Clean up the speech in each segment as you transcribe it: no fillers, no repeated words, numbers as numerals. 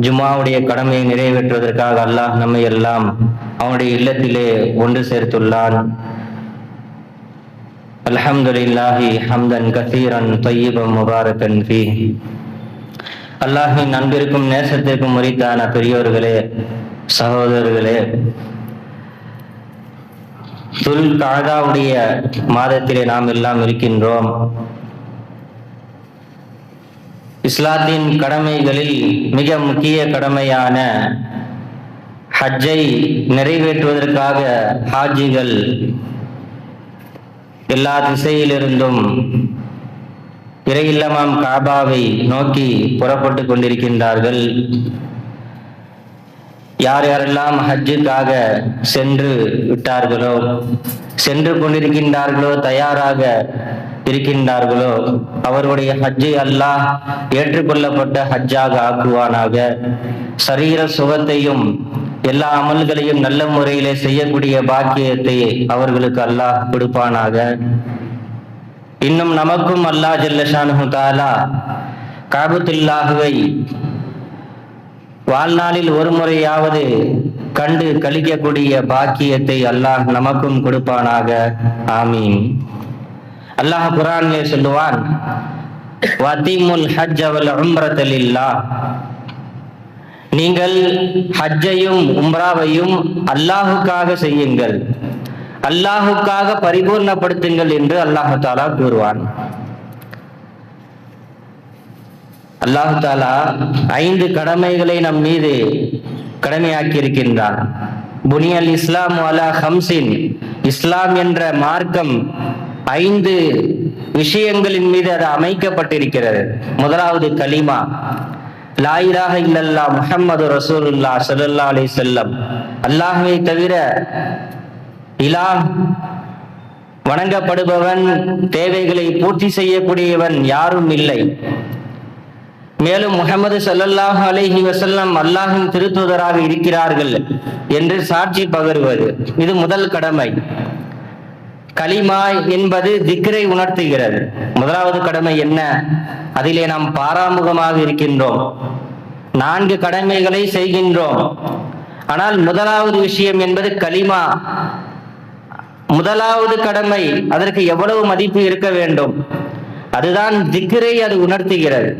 ஜும்மாவுடைய கடமையை நிறைவேற்றுவதற்காக அல்லாஹ் நம்மை எல்லாம் அவனுடைய இல்லத்திலே ஒன்று சேர்த்துள்ளான். அல்ஹம்துலில்லாஹி ஹம்தன் கஸீரன் தய்யிபன் முபாரக்கன் ஃபீஹ். அல்லாஹ்வின் அன்பிற்கும் நேசத்திற்கும் உரித்தான பெரியோர்களே, சகோதரர்களே, துல் கஅதாவுடைய மாதத்திலே நாம் எல்லாம் இருக்கின்றோம். இஸ்லாத்தின் கடமைகளில் மிக முக்கிய கடமையான ஹஜ்ஜை நிறைவேற்றுவதற்காக ஹாஜிகள் எல்லா திசையிலிருந்தும் இறையில்லமாம் காபாவை நோக்கி புறப்பட்டு கொண்டிருக்கின்றார்கள். யார் யாரெல்லாம் ஹஜ்ஜுக்காக சென்று விட்டார்களோ, சென்று கொண்டிருக்கின்றார்களோ, தயாராக இருக்கின்றார்களோ, அவருடைய ஹஜ்ஜை அல்லாஹ் ஏற்றுக்கொள்ளப்பட்ட ஹஜ்ஜாக ஆக்குவானாக. சரீர சுகத்தையும் எல்லா அமல்களையும் நல்ல முறையிலே செய்யக்கூடிய பாக்கியத்தை அவர்களுக்கு அல்லாஹ் கொடுப்பானாக. இன்னும் நமக்கும் அல்லாஹ் ஜல்லஷானுஹு தஆலா காபத்துல்லாஹுவை வாழ்நாளில் ஒரு முறையாவது கண்டு கழிக்கக்கூடிய பாக்கியத்தை அல்லாஹ் நமக்கும் கொடுப்பானாக. ஆமீன். அல்லாஹ் குர்ஆனிலே சொல்லுவான், வஅதீமுல் ஹஜ்ஜ வல் உம்ரத லில்லாஹ். நீங்கள் ஹஜ்ஜையும் உம்ராவையும் அல்லாஹுக்காக செய்யுங்கள், அல்லாஹுக்காக பரிபூர்ணப்படுத்துங்கள் என்று அல்லாஹு தஆலா கூறுவான். அல்லாஹு தஆலா 5 கடமைகளை நம் மீது கடமையாக்கி இருக்கின்றான். புனியல் இஸ்லாம் அலா ஹம்சின். இஸ்லாம் என்ற மார்க்கம் 5 விஷயங்களின் மீது அது அமைக்கப்பட்டிருக்கிறது. முதலாவது கலிமா, லா இலாஹ இல்லல்லாஹ் முஹம்மது ரசூலுல்லாஹ் ஸல்லல்லாஹு அலைஹி வஸல்லம். அல்லாஹ்வை தவிர இலாஹ் வணங்கப்படுபவன், தேவைகளை பூர்த்தி செய்யக்கூடியவன் யாரும் இல்லை. மேலும் முஹம்மது ஸல்லல்லாஹு அலைஹி வஸல்லம் அல்லாஹ்வின் திருத்தூதராக இருக்கிறார்கள் என்று சாட்சி பகருவது, இது முதல் கடமை. கலிமா என்பது திக்ரை உணர்த்துகிறது. முதலாவது கடமை என்ன? அதிலே நாம் பாராமுகமாக இருக்கின்றோம். 4 கடமைகளை செய்கின்றோம். ஆனால் முதலாவது விஷயம் என்பது கலிமா. முதலாவது கடமை, அதற்கு எவ்வளவு மதிப்பு இருக்க வேண்டும்? அதுதான் திக்ரை அது உணர்த்துகிறது.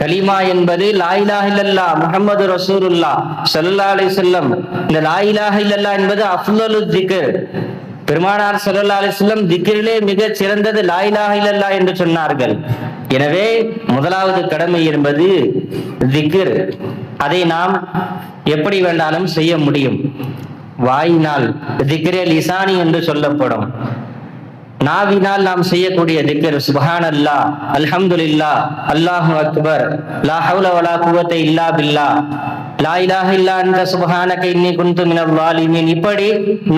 கலிமா என்பது லா இலாஹ இல்லல்லாஹ் முஹம்மது ரசூலுல்லாஹ் ஸல்லல்லாஹு அலைஹி வஸல்லம். இந்த லா இலாஹ இல்லல்லாஹ் என்பது அஃலலு திக்ர். பெருமானார் ஸல்லல்லாஹு அலைஹி வஸல்லம் திக்ரிலே மிக சிறந்தது லா இலாஹ இல்லல்லாஹ் என்று சொன்னார்கள். எனவே முதலாவது கடமை என்பது திக்ர். அதை நாம் எப்படி வேண்டாலும் செய்ய முடியும். வாயினால் திக்ரே லிசானி என்று சொல்லப்படும். நாவினால் நாம் செய்யக்கூடிய திக்ர் சுப்ஹானல்லாஹ், அல்ஹம்துலில்லாஹ், அல்லாஹு அக்பர், லா ஹவ்ல வலா குவத்த இல்லா பில்லாஹ், லா இலாஹ இல்லா அன்த சுப்ஹானக இன்னி குன்து மினல் ஸாலிமீன். இப்படி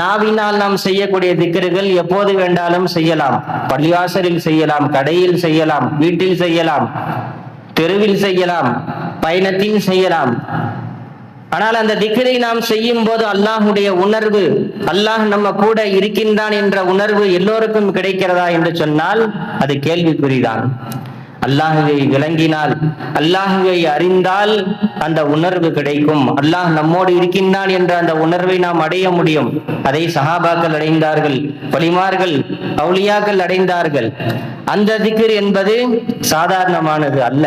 நாவினால் நாம் செய்யக்கூடிய திக்ர்கள் எப்போது வேண்டாலும் செய்யலாம். பள்ளிவாசலில் செய்யலாம், கடையில் செய்யலாம், வீட்டில் செய்யலாம், தெருவில் செய்யலாம், பயணத்தில் செய்யலாம். ஆனால் அந்த திக்ரை நாம் செய்யும் போது அல்லாஹுடைய உணர்வு, அல்லாஹ் நம்ம கூட இருக்கின்றான் என்ற உணர்வு எல்லோருக்கும் கிடைக்கிறதா என்று சொன்னால் அது கேள்விக்குறிதான். அல்லாஹுவை விளங்கினால், அல்லாஹுவை அறிந்தால் அந்த உணர்வு கிடைக்கும். அல்லாஹ் நம்மோடு இருக்கின்றான் என்ற அந்த உணர்வை நாம் அடைய முடியும். அதை சஹாபாக்கள் அடைந்தார்கள், வலிமார்கள், அவுலியாக்கள் அடைந்தார்கள். அந்த திக்ர் என்பது சாதாரணமானது அல்ல.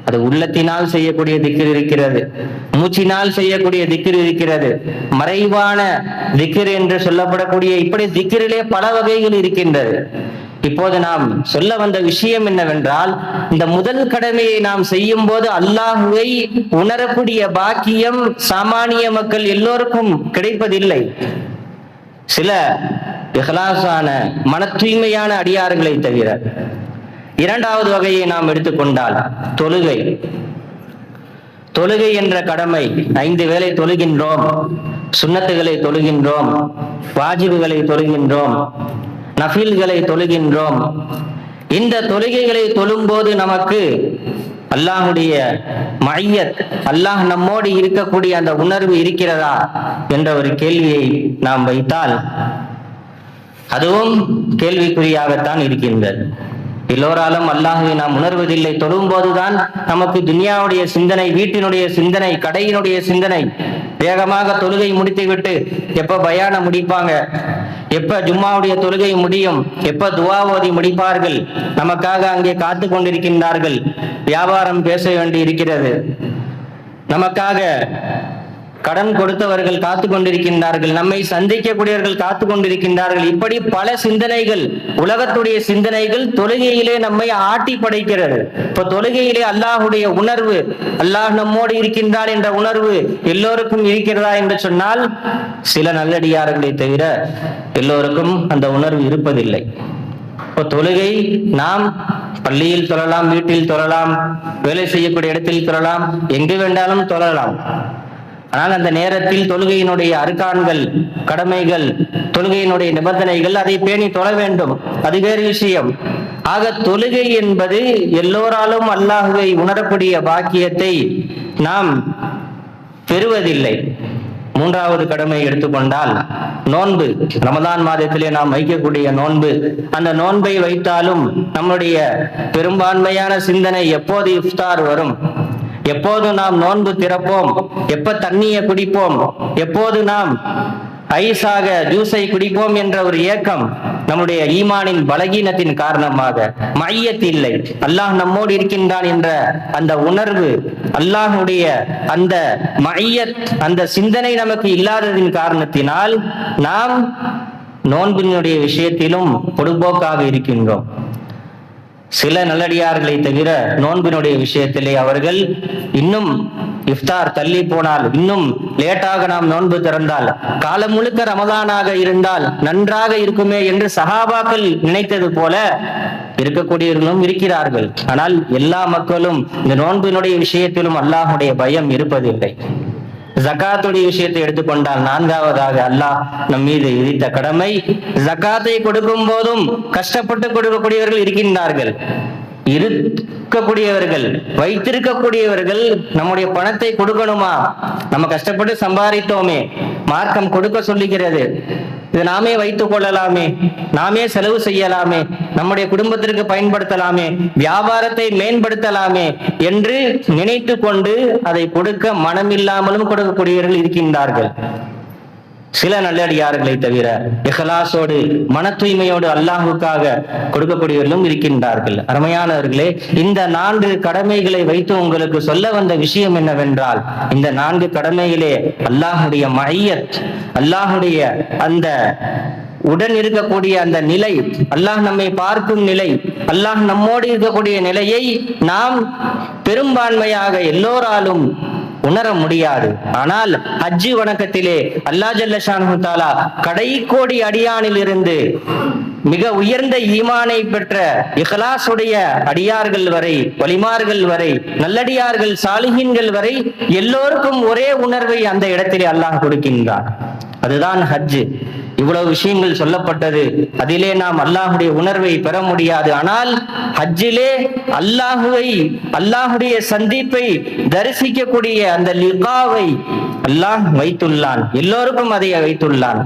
அது உள்ளத்தினால் செய்யக்கூடிய திக்ர் இருக்கிறது, மூச்சினால் செய்யக்கூடிய திக்ர் இருக்கிறது, மறைவான திக்ர் என்று சொல்லப்படக்கூடிய இப்படி திக்ரிலே பல வகைகள் இருக்கின்றது. இப்போது நாம் சொல்ல வந்த விஷயம் என்னவென்றால், இந்த முதல் கடமையை நாம் செய்யும் போது அல்லாஹுவை உணரக்கூடிய பாக்கியம் சாமானிய மக்கள் எல்லோருக்கும் கிடைப்பதில்லை. சில இஹ்லாஸான மன தூய்மையான அடியார்களை தவிர. இரண்டாவது வகையை நாம் எடுத்துக்கொண்டால் தொழுகை. தொழுகை என்ற கடமை 5 வேளை தொழுகின்றோம், சுன்னத்துகளை தொழுகின்றோம், வாஜிபுகளை தொழுகின்றோம், நஃபில்களை தொழுகின்றோம். இந்த தொழுகைகளை தொழும்போது நமக்கு அல்லாஹுடைய மய்யத், அல்லாஹ் நம்மோடு இருக்கக்கூடிய அந்த உணர்வு இருக்கிறதா என்ற ஒரு கேள்வியை நாம் வைத்தால் அதுவும் கேள்விக்குறியாகத்தான் இருக்கின்றது. எல்லோராலும் அல்லாஹுவை நாம் உணர்வதில்லை. தொழும் போதுதான் நமக்கு துனியாவுடைய சிந்தனை, வீட்டினுடைய சிந்தனை, கடையினுடைய சிந்தனை. வேகமாக தொழுகை முடித்துவிட்டு எப்ப பயான முடிப்பாங்க, எப்ப ஜும்மாவுடைய தொழுகை முடியும், எப்ப துவா ஓதி முடிப்பார்கள், நமக்காக அங்கே காத்து கொண்டிருக்கின்றார்கள். வியாபாரம் பேச வேண்டி இருக்கிறது, நமக்காக கடன் கொடுத்தவர்கள் காத்து கொண்டிருக்கின்றார்கள், நம்மை சந்திக்கக்கூடியவர்கள் காத்து கொண்டிருக்கின்றார்கள். இப்படி பல சிந்தனைகள், உலகத்துடைய சிந்தனைகள் தொழுகையிலே நம்மை ஆட்டி படைக்கிறது. இப்ப தொழுகையிலே அல்லாஹுடைய உணர்வு, அல்லாஹ் நம்மோடு இருக்கின்றான் என்ற உணர்வு எல்லோருக்கும் இருக்கிறதா என்று சொன்னால் சில நல்லடியார்களை தவிர எல்லோருக்கும் அந்த உணர்வு இருப்பதில்லை. இப்போ தொழுகை நாம் பள்ளியில் தொழலாம், வீட்டில் தொழலாம், வேலை செய்யக்கூடிய இடத்தில் தொழலாம், எங்கு வேண்டாலும் தொழலாம். ஆனால் அந்த நேரத்தில் தொழுகையினுடைய அர்கான்கள், கடமைகள், தொழுகையினுடைய நிபந்தனைகள், அதை பேணி தொழ வேண்டும். அது வேறு விஷயம். ஆக தொழுகை என்பது எல்லோராலும் அல்லாஹுவை உணரக்கூடிய பாக்கியத்தை நாம் பெறுவதில்லை. மூன்றாவது கடமை எடுத்துக்கொண்டால் நோன்பு. ரமதான் மாதத்திலே நாம் வைக்கக்கூடிய நோன்பு, அந்த நோன்பை வைத்தாலும் நம்முடைய பெரும்பான்மையான சிந்தனை எப்போது இஃப்தார் வரும், எப்போது நாம் நோன்பு திறப்போம், எப்ப தண்ணியை குடிப்போம், எப்போது நாம் ஐஸாக ஜூஸை குடிப்போம் என்ற ஒரு ஏக்கம் நம்முடைய ஈமானின் பலகீனத்தின் காரணமாக. மையத் இல்லை, அல்லாஹ் நம்மோடு இருக்கின்றான் என்ற அந்த உணர்வு, அல்லாஹுடைய அந்த மையத், அந்த சிந்தனை நமக்கு இல்லாததின் காரணத்தினால் நாம் நோன்பினுடைய விஷயத்திலும் பொடுபோக்காக இருக்கின்றோம். சில நல்லடியார்களை தவிர நோன்பினுடைய விஷயத்திலே அவர்கள் இன்னும் இஃப்தார் தள்ளி போனால், இன்னும் லேட்டாக நாம் நோன்பு திறந்தால், காலம் முழுக்க ரமதானாக இருந்தால் நன்றாக இருக்குமே என்று சஹாபாக்கள் நினைத்தது போல இருக்கக்கூடியவர்களும் இருக்கிறார்கள். ஆனால் எல்லா மக்களும் இந்த நோன்பினுடைய விஷயத்திலும் அல்லாஹுடைய பயம் இருப்பதில்லை. ஜகாத்துடைய விஷயத்தை எடுத்துக்கொண்டால் நான்காவதாக அல்லாஹ் நம் மீது விதித்த கடமை, ஜகாத்தை கொடுக்கும் போதும் கஷ்டப்பட்டு கொடுக்கக்கூடியவர்கள் இருக்கின்றார்கள். இருக்கக்கூடியவர்கள், வைத்திருக்கக்கூடியவர்கள் நம்முடைய பணத்தை கொடுக்கணுமா? நம்ம கஷ்டப்பட்டு சம்பாதித்தோமே, மார்க்கம் கொடுக்க சொல்லுகிறது, இது நாமே வைத்துக் கொள்ளலாமே, நாமே செலவு செய்யலாமே, நம்முடைய குடும்பத்திற்கு பயன்படுத்தலாமே, வியாபாரத்தை மேம்படுத்தலாமே என்று நினைத்து கொண்டு அதை கொடுக்க மனமில்லாமலும் கொடுக்கக்கூடியவர்கள் இருக்கின்றார்கள். சில நல்லடியார்களை தவிர இஹ்லாஸோடு, மன தூய்மையோடு அல்லாஹுக்காக கொடுக்கக்கூடியவர்களும் இருக்கின்றார்கள். அருமையானவர்களே, இந்த 4 கடமைகளை வைத்து உங்களுக்கு சொல்ல வந்த விஷயம் என்னவென்றால், இந்த 4 கடமையிலே அல்லாஹுடைய மையத், அல்லாஹுடைய அந்த உடன் இருக்கக்கூடிய அந்த நிலை, அல்லாஹ் நம்மை பார்க்கும் நிலை, அல்லாஹ் நம்மோடு இருக்கக்கூடிய நிலையை நாம் பெரும்பான்மையாக எல்லோராலும் உணர முடியாது. ஆனால் ஹஜ்ஜி வணக்கத்திலே அல்லாஹ் ஜல்ல ஷானஹு தஆலா கடைக்கோடி அடியானில் இருந்து மிக உயர்ந்த ஈமானை பெற்ற இஹ்லாஸுடைய அடியார்கள் வரை, வலிமார்கள் வரை, நல்லடியார்கள், சாலிஹீன்கள் வரை எல்லோருக்கும் ஒரே உணர்வை அந்த இடத்திலே அல்லாஹ் கொடுக்கின்றான். அதுதான் ஹஜ். இவ்வளவு விஷயங்கள் சொல்லப்பட்டது, அதிலே நாம் அல்லாஹுடைய உணர்வை பெற முடியாது. ஆனால் ஹஜ்ஜிலே அல்லாஹுவை, அல்லாஹுடைய சந்திப்பை தரிசிக்கக்கூடிய அந்த லிகாவை அல்லாஹ் வைத்துள்ளான், எல்லோருக்கும் அதை வைத்துள்ளான்.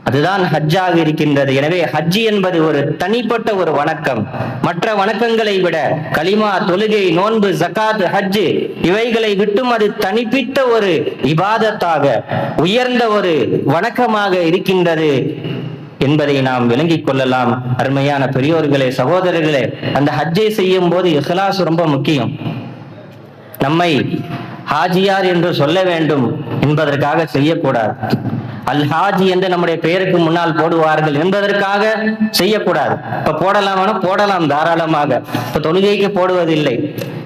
அதுதான் ஹஜ்ஜாக இருக்கின்றது. எனவே ஹஜ்ஜி என்பது ஒரு தனிப்பட்ட ஒரு வணக்கம். மற்ற வணக்கங்களை விட கலிமா, தொழுகை, நோன்பு, ஜகாத், ஹஜ் இவைகளை விட்டும் அது தனிப்பிட்ட ஒரு இபாதத்தாக, உயர்ந்த ஒரு வணக்கமாக இருக்கின்றது என்பதை நாம் விளங்கிக் கொள்ளலாம். அருமையான பெரியோர்களே, சகோதரர்களே, அந்த ஹஜ்ஜை செய்யும் போது இஹ்லாஸ் ரொம்ப முக்கியம். நம்மை ஹாஜியார் என்று சொல்ல வேண்டும் என்பதற்காக செய்யக்கூடாது. அல் ஹாஜி என்று நம்முடைய பெயருக்கு முன்னால் போடுவார்கள் என்பதற்காக செய்யக்கூடாது. இப்ப போடலாமா? போடலாம் தாராளமாக. இப்ப தொழுகைக்கு போடுவதில்லை.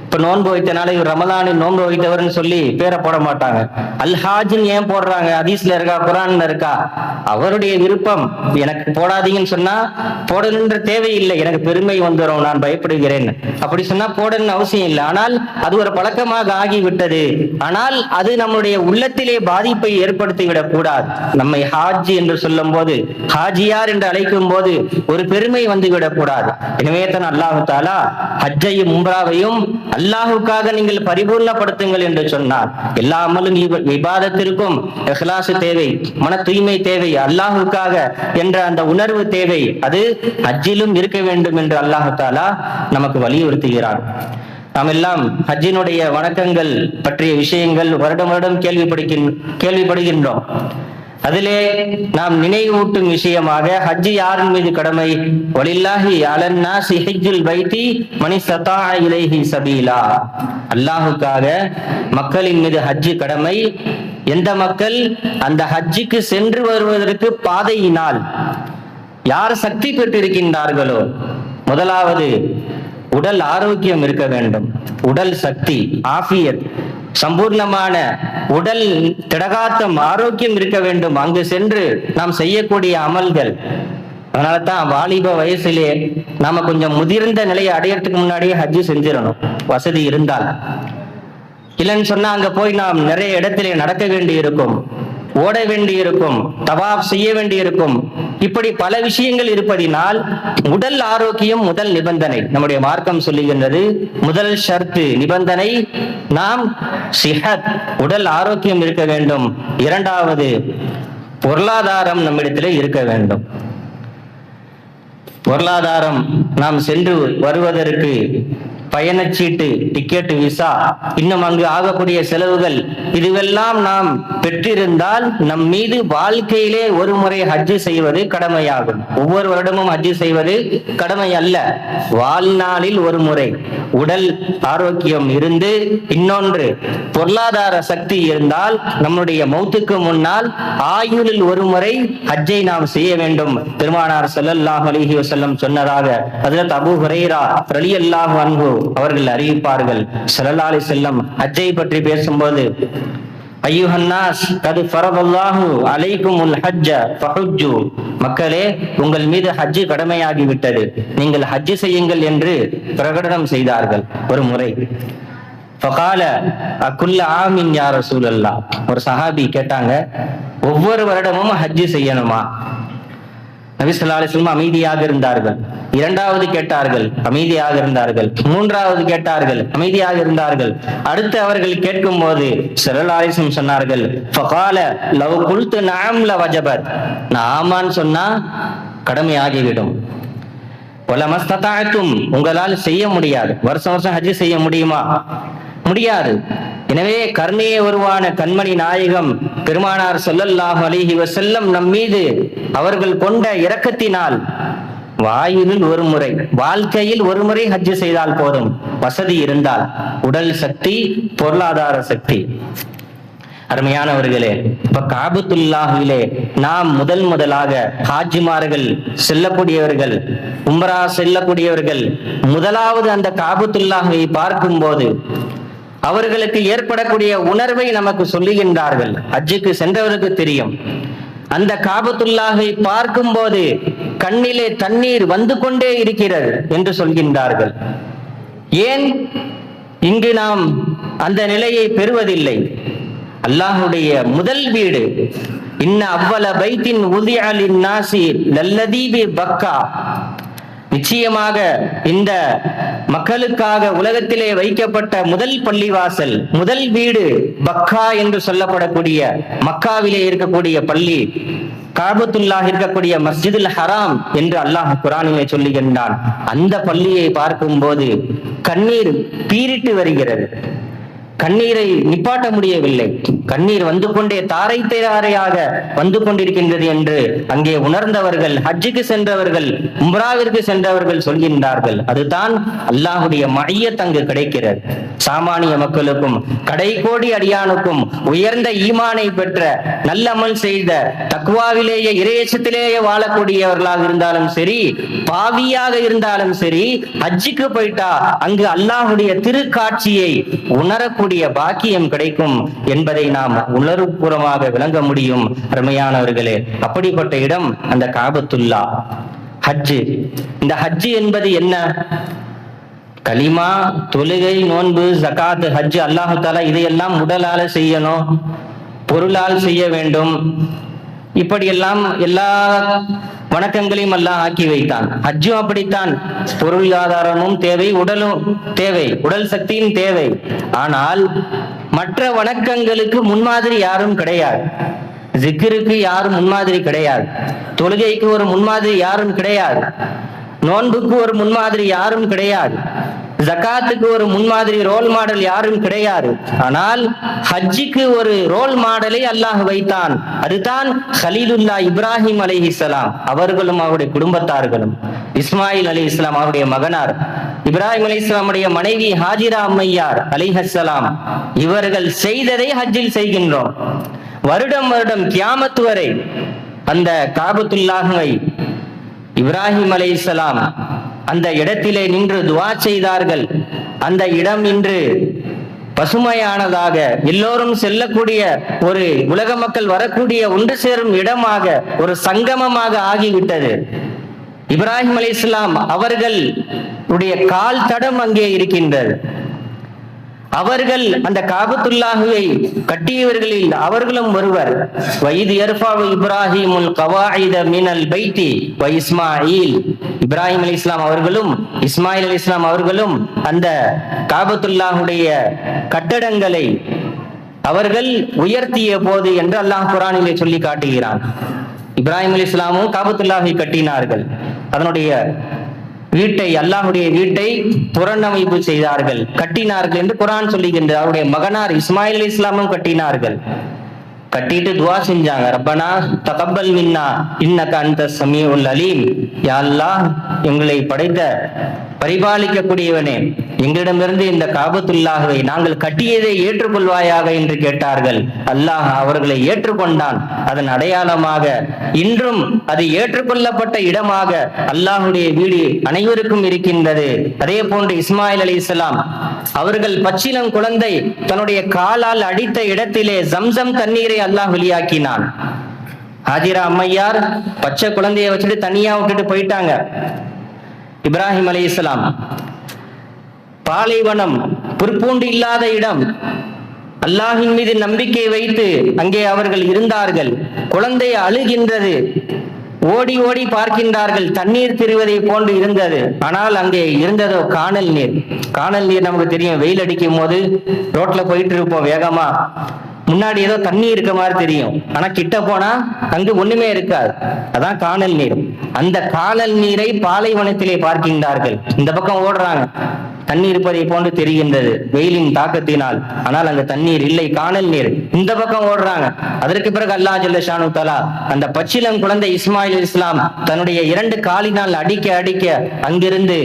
இப்ப நோன்பு வைத்தனால இவர் ரமலானில் நோன்பு வைத்தவர்னு சொல்லி பேரை போட மாட்டாங்க. அல் ஹாஜின்னு ஏன் போடுறாங்க? ஹதீஸ்ல இருக்கா, குர்ஆன்ல இருக்கா? அவருடைய விருப்பம். எனக்கு போடாதீங்கன்னு சொன்னா போடணுன்ற தேவையில்லை, எனக்கு பெருமை வந்துடும், நான் பயப்படுகிறேன் அப்படி சொன்னா போடணும்னு அவசியம் இல்லை. ஆனால் அது ஒரு பழக்கமாக ஆகிவிட்டது. ஆனால் அது நம்முடைய உள்ளத்திலே பாதிப்பை ஏற்படுத்தி விடக் கூடாது. நம்மை ஹாஜி என்று சொல்லும் போது, ஹாஜியார் என்று அழைக்கும் போது ஒரு பெருமை வந்து விடக் கூடாது. எனவே தான் அல்லாஹ் தஆலா ஹஜ்ஜையும் உம்ராவையும் அல்லாஹுக்காக நீங்கள் பரிபூர்ணப்படுத்துங்கள் என்று சொன்னார். எல்லா அமலும் இபாதத்திற்கும் இஹ்லாஸ் தேவை, மன தூய்மை தேவை, அல்லாஹுக்காக என்ற அந்த உணர்வு தேவை. அது ஹஜ்ஜிலும் இருக்க வேண்டும் என்று அல்லாஹு தஆலா நமக்கு வலியுறுத்துகிறார். நாம் எல்லாம் ஹஜ்ஜினுடைய வணக்கங்கள் பற்றிய விஷயங்கள் வருடம் வருடம் கேள்விப்படுகின்றோம். அதிலே நாம் நினைவூட்டும் விஷயமாக ஹஜ்ஜி யாரின் மீது கடமை? வலில்லாஹி அலன்னாஸி ஹஜ்ஜுல் பைத்தி மன் இஸ்ததாஅ இலைஹி சபீலா. அல்லாஹுக்காக மக்களின் மீது ஹஜ்ஜி கடமை. எந்த மக்கள் அந்த ஹஜ்ஜிக்கு சென்று வருவதற்கு பாதையினால் யார் சக்தி பெற்றிருக்கின்றார்களோ, முதலாவது உடல் ஆரோக்கியம் இருக்க வேண்டும். உடல் சக்தி, ஆஃபியத், சம்பூர்ணமான உடல் திடகாத்தம், ஆரோக்கியம் இருக்க வேண்டும். அங்கு சென்று நாம் செய்யக்கூடிய அமல்கள், அதனால தான் வாலிப வயசிலே நாம கொஞ்சம் முதிர்ந்த நிலையை அடையறதுக்கு முன்னாடியே ஹஜ்ஜு செஞ்சிடணும், வசதி இருந்தால். இல்லைன்னு சொன்னா அங்க போய் நாம் நிறைய இடத்திலே நடக்க வேண்டி இருக்கும், ஓட வேண்டி இருக்கும், தவாப் செய்ய வேண்டி இருக்கும். இப்படி பல விஷயங்கள் இருப்பதினால் உடல் ஆரோக்கியம் முதல் நிபந்தனை. நம்முடைய மார்க்கம் சொல்லுகின்றது, முதல் ஷர்த்து நிபந்தனை நாம் சிஹத், உடல் ஆரோக்கியம் இருக்க வேண்டும். இரண்டாவது பொருளாதாரம் நம்மிடத்திலே இருக்க வேண்டும். பொருளாதாரம், நாம் சென்று வருவதற்கு பயணச்சீட்டு, டிக்கெட், விசா, இன்னும் அங்கு ஆகக்கூடிய செலவுகள், இதுவெல்லாம் நாம் பெற்றிருந்தால் நம் மீது வாழ்க்கையிலே ஒரு முறை ஹஜ்ஜு செய்வது கடமையாகும். ஒவ்வொரு வருடமும் ஹஜ்ஜு செய்வது கடமை அல்ல, வாழ்நாளில் ஒரு முறை. உடல் ஆரோக்கியம் இருந்து, இன்னொன்று பொருளாதார சக்தி இருந்தால் நம்முடைய மௌத்துக்கு முன்னால் ஆயுளில் ஒரு முறை ஹஜ்ஜை நாம் செய்ய வேண்டும். பெருமானார் ஸல்லல்லாஹு அலைஹி வஸல்லம் சொன்னதாக ஹஜ்ரத் அபூ ஹுரைரா ரலியல்லாஹு அன்ஹு அவர்கள் அறிவிப்பார்கள். ஸல்லல்லாஹு அலைஹி வஸல்லம் ஹஜ்ஜை பற்றி பேசும்போது, அய்யுஹன்னாஸ் கத் ஃபரதல்லாஹு அலைக்குமுல் ஹஜ்ஜ ஃபஹுஜ்ஜு, மக்களே உங்கள் மீது ஹஜ்ஜு கடமையாகி விட்டது, நீங்கள் ஹஜ்ஜு செய்யுங்கள் என்று பிரகடனம் செய்தார்கள் ஒரு முறை. ஃபகால அக்குல்ல ஆமின் யா ரசூலல்லாஹ், ஒரு சஹாபி கேட்டாங்க, ஒவ்வொரு வருடமும் ஹஜ்ஜு செய்யணுமா? நபி ஸல்லல்லாஹு அலைஹி வஸல்லம் அமைதியாக இருந்தார்கள். இரண்டாவது கேட்டார்கள், அமைதியாக இருந்தார்கள். மூன்றாவது கேட்டார்கள், அமைதியாக இருந்தார்கள். அடுத்து அவர்கள் கேட்கும் போது ஸல்லல்லாஹு அலைஹி வஸல்லம் சொன்னார்கள், ஃபகால லவ் குல்து நஅம் லவஜபத், நான் ஆமான்னு சொன்னா கடமையாகிவிடும். வலமஸ்ததஅதும், உங்களால் செய்ய முடியாது. வருஷம் வருஷம் ஹஜ் செய்ய முடியுமா? முடியாது. எனவே கருணையே உருவான கண்மணி நாயகம் பெருமானார் ஸல்லல்லாஹு அலைஹி வஸல்லம் நம் மீது அவர்கள் கொண்ட இரக்கத்தினால் வாயிலில் ஒரு முறை, வாழ்க்கையில் ஒரு முறை ஹஜ் செய்தால் போதும், வசதி இருந்தால். உடல் சக்தி, பொருளாதார சக்தி. அருமையானவர்களே, இப்ப காபத்துல்லாஹிலே நாம் முதலாக ஹாஜிமார்கள் செல்லக்கூடியவர்கள், உம்ரா செல்லக்கூடியவர்கள் முதலாவது அந்த காபத்துல்லாஹை பார்க்கும் போது அவர்களுக்கு ஏற்படக்கூடிய உணர்வை நமக்கு சொல்லுகின்றார்கள். ஹஜ்ஜுக்கு சென்றவருக்கு தெரியும். அந்த காபத்துல்லாஹை பார்க்கும் போது கண்ணிலே தண்ணீர் வந்து கொண்டே இருக்கிறது என்று சொல்கின்றார்கள். ஏன் இங்கு நாம் அந்த நிலையை பெறுவதில்லை? அல்லாஹுடைய முதல் வீடு, இன்ன அவ்வல பைத்தின் உதிஅ லின்னாஸி லல்லதீ பி பக்கா, நிச்சயமாக இந்த மக்களுக்காக உலகத்திலே வைக்கப்பட்ட முதல் பள்ளிவாசல், முதல் வீடு பக்கா என்று சொல்லப்படக்கூடிய மக்காவிலே இருக்கக்கூடிய பள்ளி, காபத்துல்லாஹ் இருக்கக்கூடிய மஸ்ஜிதுல் ஹராம் என்று அல்லாஹ் குர்ஆனிலே சொல்லுகின்றான். அந்த பள்ளியை பார்க்கும் போது கண்ணீர் பீரிட்டு வருகிறது. கண்ணீரை நிப்பாட்ட முடியவில்லை. கண்ணீர் வந்து கொண்டே தாரை தாரையாக வந்து கொண்டிருக்கின்றது என்று அங்கே உணர்ந்தவர்கள், ஹஜ்ஜுக்கு சென்றவர்கள், உம்ராவிற்கு சென்றவர்கள் சொல்கின்றார்கள். அதுதான் அல்லாஹுடைய மஅய்யத் அங்கு கிடைக்கிறது. சாமானிய மக்களுக்கும் கடைகோடி அடியானுக்கும் உயர்ந்த ஈமானை பெற்ற, நல்ல அமல் செய்த, தக்வாவிலேயே இறையச்சத்திலேயே வாழக்கூடியவர்களாக இருந்தாலும் சரி, பாவியாக இருந்தாலும் சரி, ஹஜ்ஜுக்கு போயிட்டா அங்கு அல்லாஹுடைய திருக்காட்சியை உணரக்கூடிய பாக்கியம் கிடைக்கும் என்பதை நாம் உணர்வுபூர்வமாக விளங்க முடியும். அருமையானவர்களே, அப்படிப்பட்ட இடம் அந்த காபத்துல்லா. ஹஜ்ஜு, இந்த ஹஜ்ஜு என்பது என்ன? கலிமா, தொழுகை, நோன்பு, ஜகாத், ஹஜ், அல்லாஹு தஆலா இதையெல்லாம் உடலால செய்யணும், பொருளால் செய்ய வேண்டும். இப்படியெல்லாம் எல்லா வணக்கங்களையும் அல்லாஹ் ஆக்கி வைத்தான். ஹஜ்ஜும் அப்படித்தான். பொருளாதாரமும் தேவை, உடலும் தேவை, உடல் சக்தியும் தேவை. ஆனால் மற்ற வணக்கங்களுக்கு முன்மாதிரி யாரும் கிடையாது. ஜிக்ருக்கு யாரும் முன்மாதிரி கிடையாது. தொழுகைக்கு ஒரு முன்மாதிரி யாரும் கிடையாது. நோன்புக்கு ஒரு முன்மாதிரி யாரும் கிடையாது. ஜகாத்துக்கு ஒரு முன்மாதிரி ரோல் மாடல் யாரும் கிடையாது. ஆனால் ஹஜ்ஜுக்கு ஒரு ரோல் மாடலை அல்லாஹ் வைத்தான். அதுதான் கலீலுல்லா இப்ராஹிம் அலைஹிஸ்ஸலாம் அவர்களும் அவருடைய குடும்பத்தார்களும். இஸ்மாயில் அலைஹிஸ்ஸலாம் அவருடைய மகனார், இப்ராஹிம் அலைஹிஸ்ஸலாமுடைய மனைவி ஹாஜிரா அம்மையார் அலைஹிஸ்ஸலாம் இவர்கள் செய்ததை ஹஜ்ஜில் செய்கின்றோம். வருடம் வருடம் கியாமத் வரை அந்த காபத்துல்லாஹை இப்ராஹிம் அலைஹிஸ்ஸலாம் அந்த இடத்திலே நின்று துஆ செய்தார்கள். அந்த இடம் இன்று பசுமையானதாக, எல்லோரும் செல்லக்கூடிய, ஒரு உலக மக்கள் வரக்கூடிய ஒன்று சேரும் இடமாக, ஒரு சங்கமமாக ஆகிவிட்டது. இப்ராஹிம் அலைஹிஸ்ஸலாம் அவர்களுடைய கால் தடம் அங்கே இருக்கின்றது. அவர்கள் அந்த காபத்துல்லாஹுவை கட்டியவர்களில் அவர்களும் ஒருவர். வயது யர்ஃபஉ இப்ராஹிமுல் கவாயித மினல் பைத்தி வ இஸ்மாயில். இப்ராஹிம் அலைஹிஸ்ஸலாம் அவர்களும் இஸ்மாயில் அலைஹிஸ்ஸலாம் அவர்களும் அந்த காபத்துல்லாஹுடைய கட்டடங்களை அவர்கள் உயர்த்திய போது என்று அல்லாஹ் குர்ஆனிலே சொல்லி காட்டுகிறான். இப்ராஹிம் அலைஹிஸ்ஸலாமும் காபத்துல்லாஹை கட்டினார்கள். அதனுடைய வீட்டை, அல்லாஹுடைய வீட்டை புறநமைப்பு செய்தார்கள், கட்டினார்கள் என்று குர்ஆன் சொல்லுகின்றது. அவருடைய மகனார் இஸ்மாயில் அலைஹிஸ்ஸலாமும் கட்டினார்கள். கட்டிட்டு துஆ செஞ்சாங்க. ரப்பனா தகப்பல் மின்னா இன்னக அன்த ஸமீஉல் அலீம். யா அல்லாஹ், எங்களை படைத்த பரிபாலிக்கக்கூடியவனே, எங்களிடமிருந்து இந்த காபத்துல்லாஹை நாங்கள் கட்டியதை ஏற்றுக்கொள்வாயாக என்று கேட்டார்கள். அல்லாஹ் அவர்களை ஏற்றுக்கொண்டான். அதன் அடையாளமாக இன்றும் அது ஏற்றுக்கொள்ளப்பட்ட இடமாக அல்லாஹுடைய வீடு அனைவருக்கும் இருக்கின்றது. அதே போன்று இஸ்மாயில் அலைஹிஸ்ஸலாம் அவர்கள் பச்சிளம் குழந்தை தன்னுடைய காலால் அடித்த இடத்திலே ஜம்சம் தண்ணீரை அல்லாஹ் வெளியாக்கினான். ஹாஜிரா அம்மையார் பச்சை குழந்தையை வச்சுட்டு தனியா விட்டுட்டு போயிட்டாங்க. இப்ராஹிம் அலைஹிஸ்ஸலாம் பாலைவனம், புற்பூண்டு இல்லாத இடம், அல்லாஹின் மீது நம்பிக்கை வைத்து அங்கே அவர்கள் இருந்தார்கள். குழந்தை அழுகின்றது, ஓடி ஓடி பார்க்கின்றார்கள். தண்ணீர் திருவதை போன்று இருந்தது. ஆனால் அங்கே இருந்ததோ காணல் நீர். காணல் நீர் நமக்கு தெரியும், வெயில் அடிக்கும் போது ரோட்ல போயிட்டு இருப்போம் வேகமா, முன்னாடி ஏதோ தண்ணி இருக்க மாதிரி தெரியும், ஆனா கிட்ட போனா அங்கு ஒண்ணுமே இருக்காது. அதான் காணல் நீர். அந்த காணல் நீரை பாலைவனத்திலே பார்க்கின்றார்கள். இந்த பக்கம் ஓடுறாங்க, தண்ணீர் இருப்பதை போன்று தெரிகின்றது வெயிலின் தாக்கத்தினால். ஆனால் அங்க தண்ணீர் இல்லை, காணல் நீர். இந்த பக்கம் ஓடுறாங்க. அதற்கு பிறகு அல்லாஹ் ஜல்ல ஷானு தஆலா அந்த பச்சிளம் குழந்தை இஸ்மாயில் அலைஹிஸ்ஸலாம் தன்னுடைய 2 காலினால் அடிக்க அடிக்க அங்கிருந்து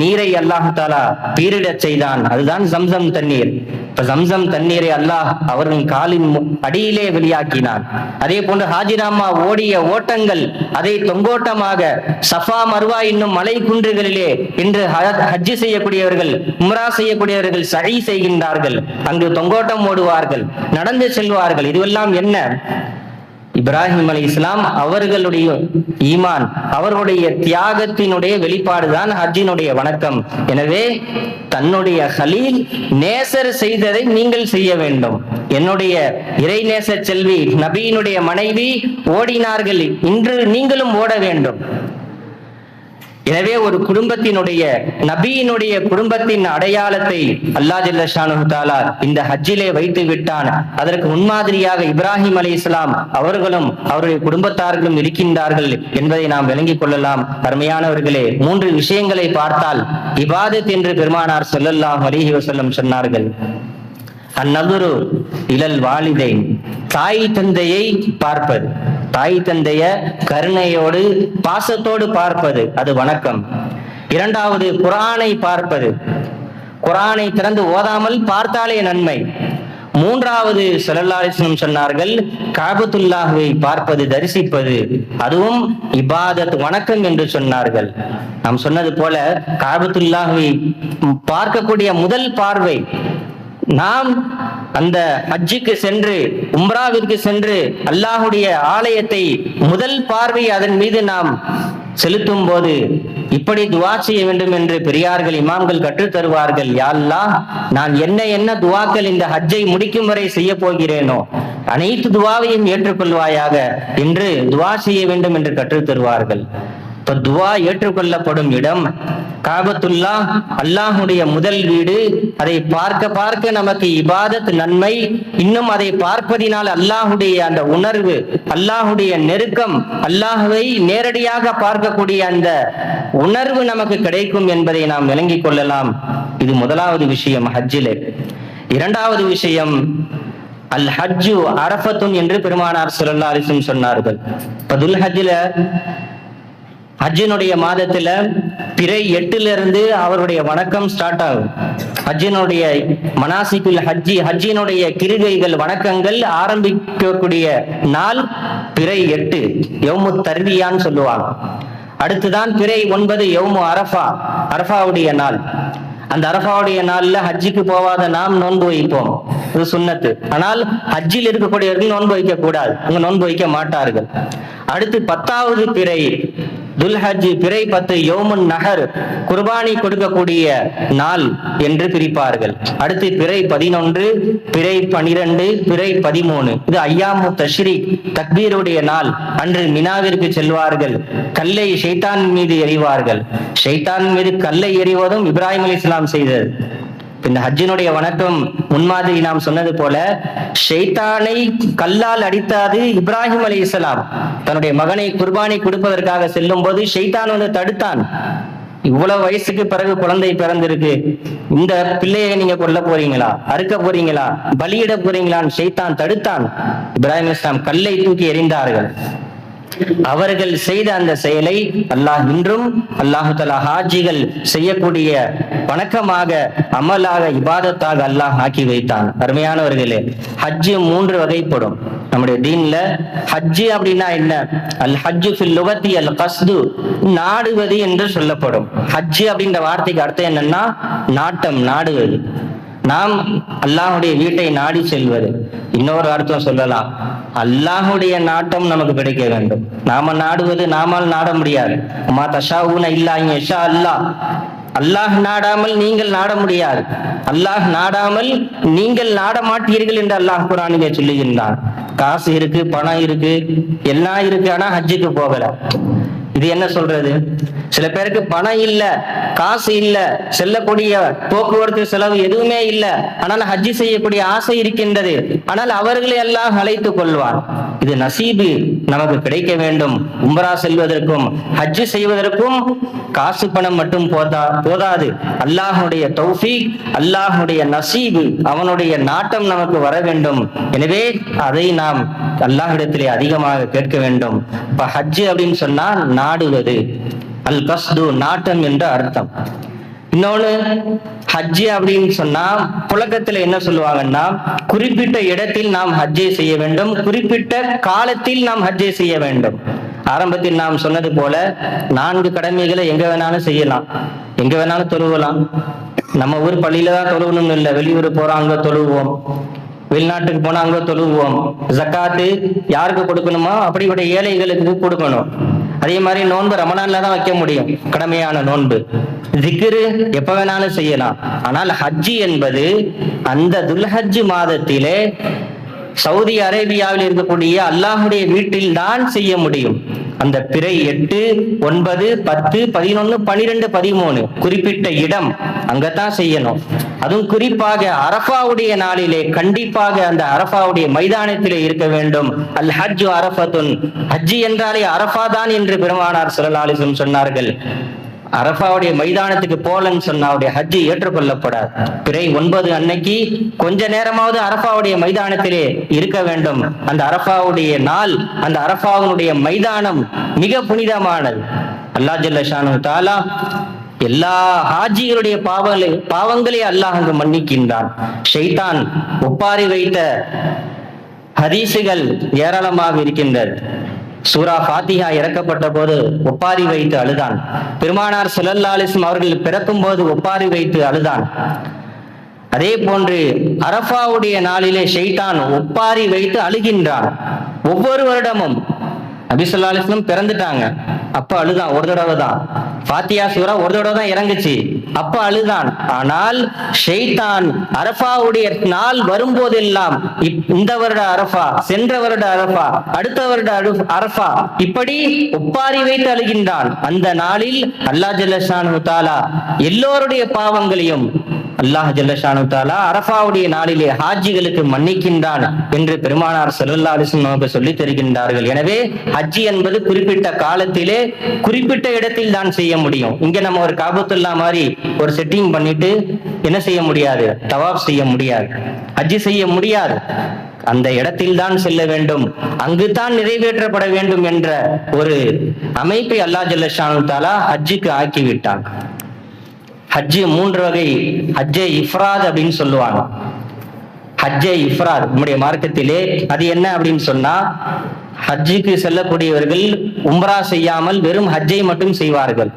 நீரை அல்லாஹ் தஆலா பீரிடச் செய்தான். அதுதான் ஜம்சம் தண்ணீர். இப்ப ஜம்சம் தண்ணீரை அல்லாஹ் அவர்கள் காலின் அடியிலே வெளியாக்கினான். அதே போன்று ஹாஜிராமா ஓடிய ஓட்டங்கள், அதை தொங்கோட்டமாக சஃபா மர்வா என்னும் மலை குன்றுகளிலே இன்று ஹஜ் செய்யக்கூடியவர்கள், உம்ரா செய்யக்கூடியவர்கள் சஹீ செய்கின்றார்கள். அங்கு தொங்கோட்டம் ஓடுவார்கள், நடந்து செல்வார்கள். இதுவெல்லாம் என்ன? இப்ராஹிம் அலைஹிஸ்ஸலாம் அவர்களுடைய ஈமான், அவர்களுடைய தியாகத்தினுடைய வெளிப்பாடுதான் ஹஜ்ஜினுடைய வணக்கம். எனவே தன்னுடைய கலீல் நேசர் செய்ததை நீங்கள் செய்ய வேண்டும். என்னுடைய இறை நேசர் செல்வி நபியினுடைய மனைவி ஓடினார்கள், இன்று நீங்களும் ஓட வேண்டும். எனவே ஒரு குடும்பத்தினுடைய, நபியினுடைய குடும்பத்தின் அடையாளத்தை அல்லாஹ் ஜல்ல ஷானுஹு தஆலா இந்த ஹஜ்ஜிலே வைத்து விட்டான். அதற்கு முன்மாதிரியாக இப்ராஹிம் அலைஹிஸ்ஸலாம் அவர்களும் அவருடைய குடும்பத்தார்களும் இருக்கின்றார்கள் என்பதை நாம் விளங்கிக் கொள்ளலாம். அருமையானவர்களே, 3 விஷயங்களை பார்த்தால் இபாதத் என்று பெருமானார் ஸல்லல்லாஹு அலைஹி வஸல்லம் சொன்னார்கள். அந்நதுரு இலல் வாலிதைன், தாய் தந்தையை பார்ப்பது, தாய் தந்தைய கருணையோடு பாசத்தோடு பார்ப்பது, அது வணக்கம். 2வது குர்ஆனை பார்ப்பது, குர்ஆனை திறந்து ஓதாமல் பார்த்தாலே நன்மை. 3வது ஸல்லல்லாஹு அலைஹி வஸல்லம் சொன்னார்கள், காபத்துல்லாஹ்வை பார்ப்பது, தரிசிப்பது, அதுவும் இபாதத், வணக்கம் என்று சொன்னார்கள். நாம் சொன்னது போல காபத்துல்லாஹ்வை பார்க்கக்கூடிய முதல் பார்வை, நாம் அந்த ஹஜ்ஜுக்கு சென்று, உம்ராவிற்கு சென்று அல்லாஹுடைய ஆலயத்தை முதல் பார்வை அதன் மீது நாம் செலுத்தும் போது இப்படி துஆ செய்ய வேண்டும் என்று பெரியார்கள், இமாம்கள் கற்றுத் தருவார்கள். யா அல்லாஹ், நான் என்ன துஆக்கள் இந்த ஹஜ்ஜை முடிக்கும் வரை செய்ய போகிறேனோ, அனைத்து துவாவையும் ஏற்றுக்கொள்வாயாக என்று துவா செய்ய வேண்டும் என்று கற்றுத் தருவார்கள். இப்ப துவா ஏற்றுக்கொள்ளப்படும் இடம் காபத்துல்லா, அல்லாஹுடைய முதல் வீடு. அதை பார்க்க பார்க்க நமக்கு இபாதத் நன்மை, இன்னும் அதை பார்ப்பதினால் அல்லாஹுடைய அந்த உணர்வு, அல்லாஹுடைய நெருக்கம், அல்லாஹுவை நேரடியாக பார்க்கக்கூடிய அந்த உணர்வு நமக்கு கிடைக்கும் என்பதை நாம் விளங்கிக் கொள்ளலாம். இது முதலாவது விஷயம் ஹஜ்ஜிலே. இரண்டாவது விஷயம் அல் ஹஜ்ஜு அரஃபத்துன் என்று பெருமானார் ஸல்லல்லாஹு அலைஹி வஸல்லம் சொன்னார்கள். துல் ஹஜ்ஜில, ஹஜ்ஜினுடைய மாதத்துல பிறை 8ல இருந்து அவருடைய வணக்கம் ஸ்டார்ட் ஆகும். ஹஜ்ஜினுடைய மனாசிக்குல் ஹஜ்ஜி, ஹஜ்ஜினுடைய கிருகைகள் வணக்கங்கள் ஆரம்பிக்கக்கூடிய நாள் பிறை 8, யௌமு தர்வியான்னு சொல்லுவாங்க. அடுத்துதான் பிறை 9 யௌமு அரஃபா, அரஃபாவுடைய நாள். அந்த அரஃபாவுடைய நாள்ல ஹஜ்ஜிக்கு போவாத நாம் நோன்பு வைப்போம், இது சுன்னத்து. ஆனால் ஹஜ்ஜில் இருக்கக்கூடியவர்கள் நோன்பு வைக்க கூடாது, அவங்க நோன்பு வைக்க மாட்டார்கள். அடுத்து 10வது பிறை துல் ஹஜ், பிறை 10 யௌமுன் நஹர், குர்பானி கொடுக்கக்கூடிய நாள் என்று பிரிப்பார்கள். அடுத்து பிறை 11, பிறை 12, பிறை 13, இது ஐயாமு தஷ்ரீக், தக்பீருடைய நாள். அன்று மினாவிற்கு செல்வார்கள், கல்லை ஷைத்தான் மீது எறிவார்கள். ஷைத்தான் மீது கல்லை எறிவதும் இப்ராஹிம் அலைஹிஸ்ஸலாம் செய்தது. இந்த ஹஜ்ஜினுடைய வணக்கம் முன்மாதிரி நாம் சொன்னது போல, ஷைத்தானை கல்லால் அடித்தாது இப்ராஹிம் அலைஹிஸ்ஸலாம். தன்னுடைய மகனை குர்பானி கொடுப்பதற்காக செல்லும் போது ஷைத்தான் வந்து தடுத்தான். இவ்வளவு வயசுக்கு பிறகு குழந்தை பிறந்திருக்கு, இந்த பிள்ளையை நீங்க கொல்ல போறீங்களா, அறுக்க போறீங்களா, பலியிட போறீங்களான்னு ஷைத்தான் தடுத்தான். இப்ராஹிம் அலைஹிஸ்ஸலாம் கல்லை தூக்கி எறிந்தார்கள். அவர்கள் செய்த அந்த செயலை அல்லாஹ் இன்றும் அல்லாஹு தஆலா ஹாஜிகள் செய்யக்கூடிய வணக்கமாக, அமலாக, இபாதத்தாக அல்லாஹ் ஆக்கி வைத்தான். அருமையானவர்களே, ஹஜ்ஜு 3 வகைப்படும் நம்முடைய தீன்ல. ஹஜ்ஜு அப்படின்னா என்ன? அல் ஹஜ்ஜு ஃபில் லுகத்தி அல் கஸ்து, நாடுவது என்று சொல்லப்படும். ஹஜ்ஜு அப்படின்ற வார்த்தைக்கு அர்த்தம் என்னன்னா நாட்டம், நாடுவது. நாம் அல்லாஹுடைய வீட்டை நாடி செல்வது. இன்னொரு அர்த்தம் சொல்லலாம், அல்லாஹுடைய நாட்டம் நமக்கு கிடைக்க வேண்டும். நாம நாடுவது, நாமால் நாட முடியாது. மா தஷாஊன இல்லா அன் யஷா அல்லாஹ், அல்லாஹ் நாடாமல் நீங்கள் நாட முடியாது. அல்லாஹ் நாடாமல் நீங்கள் நாட மாட்டீர்கள் என்று அல்லாஹ் குர்ஆனிலே சொல்லுகின்றான். காசு இருக்கு, பணம் இருக்கு, எல்லாம் இருக்கு, ஆனா ஹஜ்ஜுக்கு போகல. இது என்ன சொல்றது? சில பேருக்கு பணம் இல்ல, காசு இல்ல, செல்லக்கூடிய போக்குவரத்து செலவு எதுவுமே இல்ல, ஆனால் ஹஜ்ஜி செய்யக்கூடிய ஆசை இருக்கின்றது. ஆனால் அவர்களை எல்லாம் அழைத்துக் கொள்வார். இது நசீபு நமக்கு கிடைக்க வேண்டும். உம்ரா செல்வதற்கும் ஹஜ்ஜி செய்வதற்கும் காசு பணம் மட்டும் போதாது. அல்லாஹுடைய தௌஃபீக், அல்லாஹுடைய நசீபு, அவனுடைய நாட்டம் நமக்கு வர வேண்டும். எனவே அதை நாம் அல்லாஹ்விடத்திலே அதிகமாக கேட்க வேண்டும். இப்ப ஹஜ்ஜு அப்படின்னு சொன்னா நாடுவது, அல் கஸ்து நாட்டம் என்ற அர்த்தம். இன்னொன்னு ஹஜ்ஜி அப்படின்னு சொன்னா புழக்கத்துல என்ன சொல்லுவாங்கன்னா, குறிப்பிட்ட இடத்தில் நாம் ஹஜ்ஜை செய்ய வேண்டும், குறிப்பிட்ட காலத்தில் நாம் ஹஜ்ஜை செய்ய வேண்டும். ஆரம்பத்தில் நாம் சொன்னது போல 4 கடமைகளை எங்க வேணாலும் செய்யலாம், எங்க வேணாலும் தொழுவலாம். நம்ம ஊர் பள்ளியில தான் தொழுவணும்னு இல்லை, வெளியூர் போறோம் அங்க தொழுவோம், வெளிநாட்டுக்கு போனா அங்க தொழுவோம். ஜக்காத்து யாருக்கு கொடுக்கணுமோ அப்படிப்பட்ட ஏழைகளுக்கு கொடுக்கணும். அதே மாதிரி நோன்பு ரமணான்ல தான் வைக்க முடியும், கடமையான நோன்பு. திக்ரு எப்ப வேணாலும் செய்யலாம். ஆனால் ஹஜ்ஜி என்பது அந்த துல்ஹஜ் மாதத்திலே சவுதி அரேபியாவில் இருக்கக்கூடிய அல்லாஹுடைய வீட்டில் தான் செய்ய முடியும். அந்த பிறை 8, 9, 10, 11, 12, 13 குறிப்பிட்ட இடம் அங்கத்தான் செய்யணும். அதுவும் குறிப்பாக அரஃபாவுடைய நாளிலே கண்டிப்பாக அந்த அரஃபாவுடைய மைதானத்திலே இருக்க வேண்டும். அல் ஹஜ்ஜு அரஃபத்துன், ஹஜ்ஜி என்றாலே அரஃபா தான் என்று பெருமானார் ஸல்லல்லாஹு அலைஹி வஸல்லம் சொன்னார்கள். அரஃபாவுடைய மைதானத்துக்கு போலன்னு சொன்னா அவருடைய ஹஜ்ஜி ஏற்றுக்கொள்ளப்படாது. பிறை 9 அன்னைக்கு கொஞ்ச நேரமாவது அரஃபாவுடைய மைதானத்திலே இருக்க வேண்டும். அந்த அரஃபாவுடைய நாள், அந்த அரஃபாவுடைய மைதானம் மிக புனிதமானது. அல்லாஹ் ஜல்ல ஷானு தஆலா எல்லா ஹாஜிகளுடைய பாவங்களை அல்லாஹ் அங்கு மன்னிக்கின்றான். ஷைத்தான் ஒப்பாரி வைத்த ஹதீசுகள் ஏராளமாக இருக்கின்றது. சூரா ஃபாத்திஹா இறக்கப்பட்ட போது ஒப்பாரி வைத்து அழுதான். பெருமானார் ஸல்லல்லாஹு அலைஹி வஸல்லம் அவர்கள் பிறக்கும் போது ஒப்பாரி வைத்து அழுதான். அதே போன்று அரஃபாவுடைய நாளிலே ஷைத்தான் ஒப்பாரி வைத்து அழுகின்றான். ஒவ்வொரு வருடமும் நபி ஸல்லல்லாஹு அலைஹி வஸல்லம் பிறந்துட்டாங்க, அப்ப அழுதான் ஒரு தடவை தான். ஃபாத்திஹா சூரா ஒரு தடவை தான் இறங்குச்சு. அப்ப அழுதான். ஆனால் ஷைத்தான் அரஃபாவுடைய நாள் வரும்போதெல்லாம் இந்த வருட அரஃபா, சென்ற வருட அரஃபா, அடுத்த வருட அரஃபா, இப்படி ஒப்பாரி வைத்து அழுகின்றான். அந்த நாளில் அல்லாஹ் ஜல்ல ஷானஹு தஆலா எல்லோருடைய பாவங்களையும் அல்லாஹ் ஜல்ல ஷானஹு தஆலா அரஃபாவுடைய நாளிலே ஹாஜிகளுக்கு மன்னிக்கின்றான் என்று பெருமானார் ஸல்லல்லாஹு அலைஹி வஸல்லம் நமக்கு சொல்லித் தருகின்றார்கள். எனவே ஹஜ் என்பது குறிப்பிட்ட காலத்திலே குறிப்பிட்ட இடத்தில் தான் செய்ய முடியும். இங்க நம்ம ஒரு காபத்துல்லா மாதிரி ஒரு செட்டிங் பண்ணிட்டு என்ன செய்ய முடியாது? தவாப் செய்ய முடியாது, ஹஜ் செய்ய முடியாது. அந்த இடத்தில் தான் செல்ல வேண்டும், அங்குதான் நிறைவேற்றப்பட வேண்டும் என்ற ஒரு அமைப்பை அல்லாஹ் ஜல்ல ஷானஹு தஆலா ஹஜ்ஜுக்கு ஆக்கிவிட்டான். ஹஜ்ஜு 3 வகை. ஹஜ்ஜே இஃப்ராத் அப்படின்னு சொல்லுவாங்க. ஹஜ்ஜே இஃப்ராத் நம்முடைய மார்க்கத்திலே அது என்ன அப்படின்னு சொன்னா, ஹஜ்ஜுக்கு செல்லக்கூடியவர்கள் உம்ரா செய்யாமல் வெறும் ஹஜ்ஜை மட்டும் செய்வார்கள்.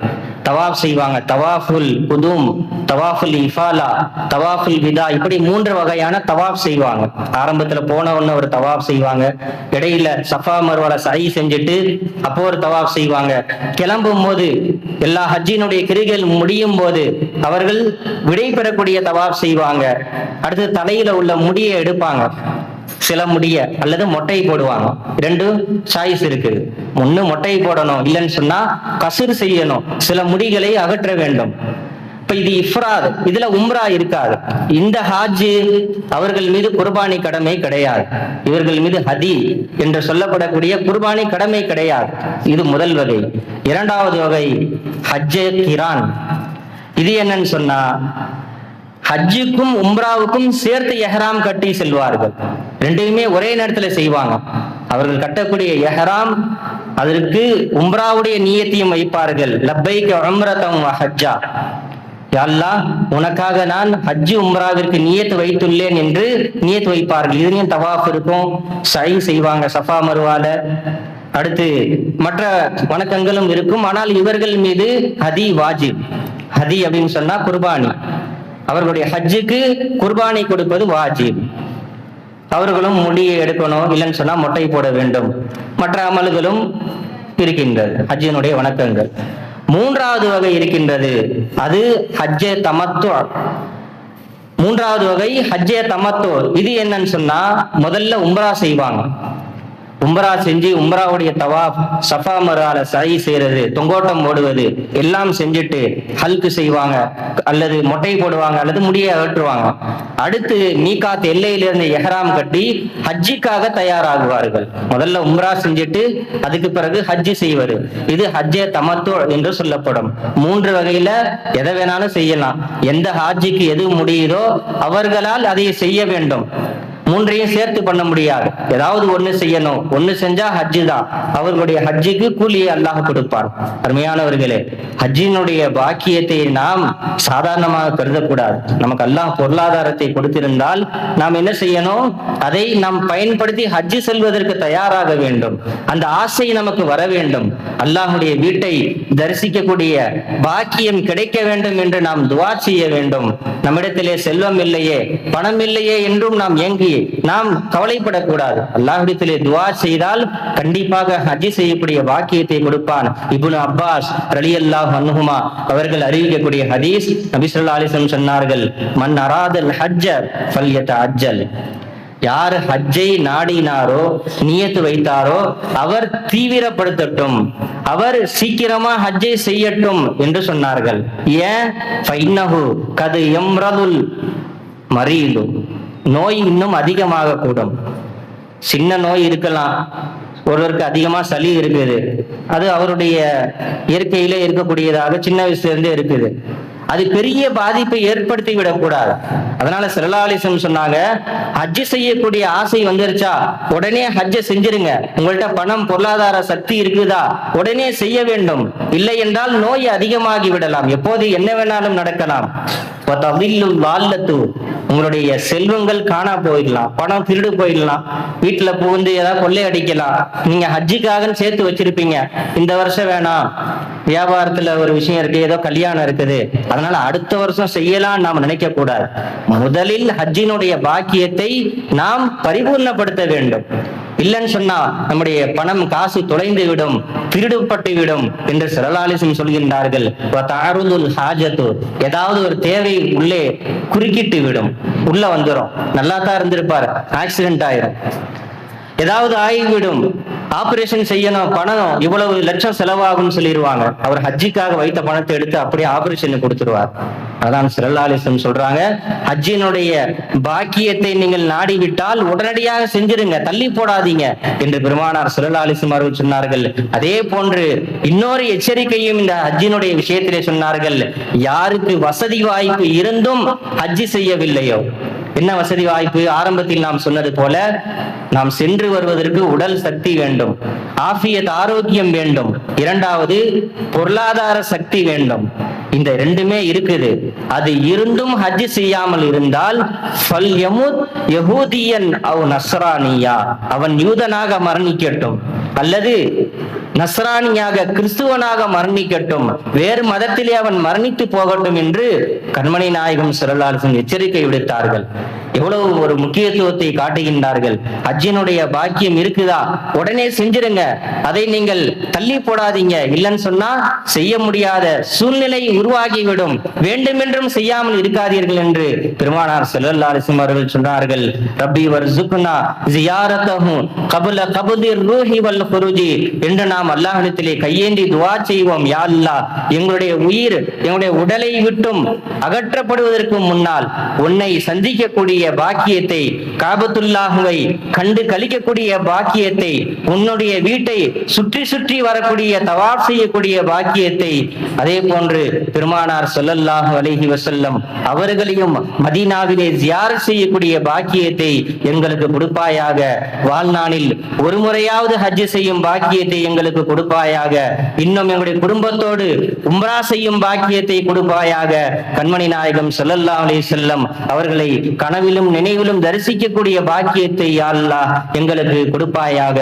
தவாஃப் செய்வாங்க, தவாஃபுல் குதும், தவாஃபுல் இஃபாலா, தவாஃபுல் விதா, இப்படி 3 வகையான தவாஃப் செய்வாங்க. ஆரம்பத்துல போன உடனே ஒரு தவாஃப் செய்வாங்க, இடையில சஃபா மர்வால சஹி செஞ்சுட்டு அப்போ ஒரு தவாஃப் செய்வாங்க. கிளம்பும் போது எல்லா ஹஜ்ஜினுடைய கிரிகள் முடியும் போது அவர்கள் விடை பெறக்கூடிய தவாஃப் செய்வாங்க. அடுத்து தலையில உள்ள முடியை எடுப்பாங்க, சில முடிய அல்லது மொட்டை போடுவாங்க. 2 சாய்ஸ் இருக்கு. ஒண்ணு மொட்டை போடணும், இல்லைன்னு சொன்னா கசுறு செய்யணும், சில முடிகளை அகற்ற வேண்டும். இப்ப இது இஃப்ராத், இதுல உம்ரா இருக்காது. இந்த ஹாஜ் அவர்கள் மீது குர்பானி கடமை கிடையாது, இவர்கள் மீது ஹதி என்று சொல்லப்படக்கூடிய குர்பானி கடமை கிடையாது. இது முதல் வகை. இரண்டாவது வகை ஹஜ்ஜே கிரான். இது என்னன்னு சொன்னா, ஹஜ்ஜுக்கும் உம்ராவுக்கும் சேர்த்து எஹ்ராம் கட்டி செல்வார்கள். ரெண்டையுமே ஒரே நேரத்துல செய்வாங்க. அவர்கள் கட்டக்கூடிய எஹ்ராம், அதற்கு உம்ராவுடைய நியத்தையும் வைப்பார்கள். லப்பைக உம்ரதம் வ ஹஜ்ஜா, யா அல்லாஹ் உனக்காக நான் ஹஜ்ஜு உம்ராவிற்கு நியத்து வைத்துள்ளேன் என்று நியத்து வைப்பார்கள். இதுலயும் தவாஃப் இருக்கும், சஹி செய்வாங்க சஃபா மர்வால, அடுத்து மற்ற வணக்கங்களும் இருக்கும். ஆனால் இவர்கள் மீது ஹதி வாஜிப். ஹதி அப்படின்னு சொன்னா குர்பானி, அவர்களுடைய ஹஜ்ஜுக்கு குர்பானி கொடுப்பது வாஜிப். அவர்களும் முடியை எடுக்கணும், இல்லைன்னு சொன்னா மொட்டை போட வேண்டும். மற்ற அமல்களும் இருக்கின்றது, ஹஜ்ஜினுடைய வணக்கங்கள். மூன்றாவது வகை இருக்கின்றது, அது ஹஜ்ஜே தமத்து. மூன்றாவது வகை ஹஜ்ஜே தமத்து. இது என்னன்னு சொன்னா, முதல்ல உம்ரா செய்வாங்க. உம்ரா செஞ்சு உம்ராவுடைய தவாப், சஃபா மர்வால சஹி செய்யறது, தொங்கோட்டம் போடுவது எல்லாம் செஞ்சுட்டு ஹல்கு செய்வாங்க, அல்லது மொட்டை போடுவாங்க, அல்லது முடியை அகற்றுவாங்க. அடுத்து மீகாத் எல்லையிலிருந்து எஹ்ராம் கட்டி ஹஜ்ஜிக்காக தயாராகுவார்கள். முதல்ல உம்ரா செஞ்சுட்டு அதுக்கு பிறகு ஹஜ்ஜி செய்வது, இது ஹஜ்ஜே தமத்து என்று சொல்லப்படும். 3 வகையில எதை வேணாலும் செய்யலாம். எந்த ஹாஜிக்கு எது முடியுதோ அவர்களால் அதை செய்ய வேண்டும். 3ஐயும் சேர்த்து பண்ண முடியாது, ஏதாவது ஒண்ணு செய்யணும். ஒண்ணு செஞ்சா ஹஜ்ஜு தான், அவர்களுடைய ஹஜ்ஜுக்கு கூலியை அல்லாஹ் கொடுப்பார். அருமையானவர்களே, ஹஜ்ஜினுடைய பாக்கியத்தை நாம் சாதாரணமாக கருதக்கூடாது. நமக்கு அல்லாஹ் பொருளாதாரத்தை கொடுத்திருந்தால் நாம் என்ன செய்யணும்? அதை நாம் பயன்படுத்தி ஹஜ்ஜு செல்வதற்கு தயாராக வேண்டும். அந்த ஆசை நமக்கு வர வேண்டும். அல்லாஹுடைய வீட்டை தரிசிக்கக்கூடிய பாக்கியம் கிடைக்க வேண்டும் என்று நாம் துஆ செய்ய வேண்டும். நம்மிடத்திலே செல்வம் இல்லையே, பணம் இல்லையே என்றும் நாம் ஏங்கி நாம் கவலைப்படக்கூடாது. அல்லாஹ்விடத்திலே துஆ செய்தால் கண்டிப்பாக ஹஜ் செய்யக்கூடிய பாக்கியத்தை கொடுப்பான். இப்னு அப்பாஸ் ரலியல்லாஹு அன்ஹுமா அவர்கள் அறிவிக்கக்கூடிய ஹதீஸ், நபி ஸல்லல்லாஹு அலைஹி வஸல்லம் சொன்னார்கள், மன் அராதல் ஹஜ்ஜ ஃபல்யதஅஜ்ஜல். யார் ஹஜ்ஜை நாடினாரோ, நியத்து வைத்தாரோ, அவர் தீவிரப்படுத்தட்டும், அவர் சீக்கிரமா ஹஜ்ஜை செய்யட்டும் என்று சொன்னார்கள். ஏன்? ஃபைன்னஹு கது யம்ரதுல் மரீது, நோய் இன்னும் அதிகமாக கூடும். சின்ன நோய் இருக்கலாம், ஒருவருக்கு அதிகமா சளி இருக்குது, அது அவருடைய இயற்கையிலே இருக்கக்கூடியதாக சின்ன வயசுல இருக்குது, அது பெரிய பாதிப்பை ஏற்படுத்தி விடக்கூடாது. அதனால ஸல்லல்லாஹு அலைஹி வஸல்லம் சொன்னாங்க, ஹஜ் செய்யக்கூடிய ஆசை வந்துருச்சா உடனே ஹஜ்ஜை செஞ்சிருங்க. உங்கள்கிட்ட பணம் பொருளாதார சக்தி இருக்குதா, உடனே செய்ய வேண்டும். இல்லை என்றால் நோய் அதிகமாகி விடலாம், எப்போது என்ன வேணாலும் நடக்கலாம். உங்களுடைய செல்வங்கள் காணா போயிடலாம், பணம் திருடு போயிடலாம், வீட்டுல புகுந்து ஏதாவது கொள்ளை அடிக்கலாம். நீங்க ஹஜ்ஜுக்காக சேர்த்து வச்சிருப்பீங்க, இந்த வருஷம் வேணாம், வியாபாரத்துல ஒரு விஷயம் இருக்கு, ஏதோ கல்யாணம் இருக்குது, அதனால அடுத்த வருஷம் செய்யலாம் நாம் நினைக்க கூடாது. முதலில் ஹஜ்ஜினுடைய பாக்கியத்தை நாம் பரிபூர்ணப்படுத்த வேண்டும். இல்லைன்னு சொன்னா நம்முடைய பணம் காசு தொலைந்து விடும், திருடுபட்டு விடும் என்று ஸல்லல்லாஹு சொல்கின்றார்கள். ஏதாவது ஒரு தேவை உள்ளே குறுக்கிட்டு விடும், உள்ள வந்துடும். நல்லா தான் இருந்திருப்பார், ஆக்சிடென்ட் ஆயிரும், ஏதாவது ஆகிவிடும், ஆபரேஷன் செய்யணும், பணம் இவ்வளவு லட்சம் செலவாகும் சொல்லிடுவாங்க. அவர் ஹஜ்ஜிக்காக வைத்த பணத்தை எடுத்து அப்படியே ஆபரேஷன் கொடுத்துருவார். அதான் ஸல்லல்லாஹு அலைஹி வஸல்லம் சொல்றாங்க, ஹஜ்ஜினுடைய பாக்கியத்தை நீங்கள் நாடிவிட்டால் உடனடியாக செஞ்சிருங்க, தள்ளி போடாதீங்க என்று பெருமானார் ஸல்லல்லாஹு அலைஹி வஸல்லம் அவர்கள் சொன்னார்கள். அதே போன்று இன்னொரு எச்சரிக்கையும் இந்த ஹஜ்ஜினுடைய விஷயத்திலே சொன்னார்கள். யாருக்கு வசதி வாய்ப்பு இருந்தும் ஹஜ்ஜி செய்யவில்லையோ, என்ன வசதி வாய்ப்பு? ஆரம்பத்தில் நாம் சொன்னது போல நாம் சென்று வருவதற்கு உடல் சக்தி வேண்டும், ஆஃபியத் ஆரோக்கியம் வேண்டும், இரண்டாவது பொருளாதார சக்தி வேண்டும். இந்த ரெண்டுமே இருக்குது. அது இருந்தும் ஹஜ் செய்யாமல் இருந்தால் அவன் யூதனாக மரணிக்கட்டும் அல்லது நஸ்ரானியாக கிறிஸ்துவனாக மரணிக்கட்டும், வேறு மதத்திலே அவன் மரணித்து போகட்டும் என்று கண்மணி நாயகம் ஸல்லல்லாஹு அலைஹி வஸல்லம் எச்சரிக்கை விடுத்தார்கள். எவ்வளவு ஒரு முக்கியத்துவத்தை காட்டுகின்றார்கள். ஹஜ்ஜினுடைய பாக்கியம் இருக்குதா, உடனே செஞ்சிருங்க, அதை நீங்கள் தள்ளி போடாதீங்க. இல்லைன்னு சொன்னா செய்ய முடியாத சூழ்நிலை உருவாகிவிடும், வேண்டுமென்றும் செய்யாமல் இருக்காதீர்கள் என்று பெருமானார் ஸல்லல்லாஹு அலைஹி வஸல்லம் அவர்கள் சொன்னார்கள். ரப்பி வர்சுக்னா ஜியாரத்தஹு கப்ல கப்திர் ரூஹி வல் குருஜி என்று நாம் அல்லாஹ்விடத்திலே கையேந்தி துஆ செய்வோம். யா அல்லாஹ், எங்களுடைய உயிர் எங்களுடைய உடலை விட்டும் அகற்றப்படுவதற்கு முன்னால் உன்னை சந்திக்கக்கூடிய பாக்கியத்தை, காபத்துல்லாஹுவை கண்டு கழிக்கக்கூடிய பாக்கியத்தை, உன்னுடைய வீட்டை சுற்றி சுற்றி வரக்கூடிய தவாப் செய்யக்கூடிய பாக்கியத்தை, அதே போன்று பெருமானார் ஸல்லல்லாஹு அலைஹி வஸல்லம் அவர்களையும் மதீனாவிலே ஜியாரத் செய்யக்கூடிய பாக்கியத்தை எங்களுக்கு கொடுப்பாயாக. வாழ்நாளில் ஒரு முறையாவது ஹஜ் செய்யும் பாக்கியத்தை எங்களுக்கு கொடுப்பாயாக. இன்னும் எங்களுடைய குடும்பத்தோடு உம்ரா செய்யும் பாக்கியத்தை கொடுப்பாயாக. கண்மணி நாயகம் ஸல்லல்லாஹு அலைஹி வஸல்லம் அவர்களை கனவிலும் நினைவிலும் தரிசிக்கக்கூடிய பாக்கியத்தை யா அல்லாஹ் எங்களுக்கு கொடுப்பாயாக.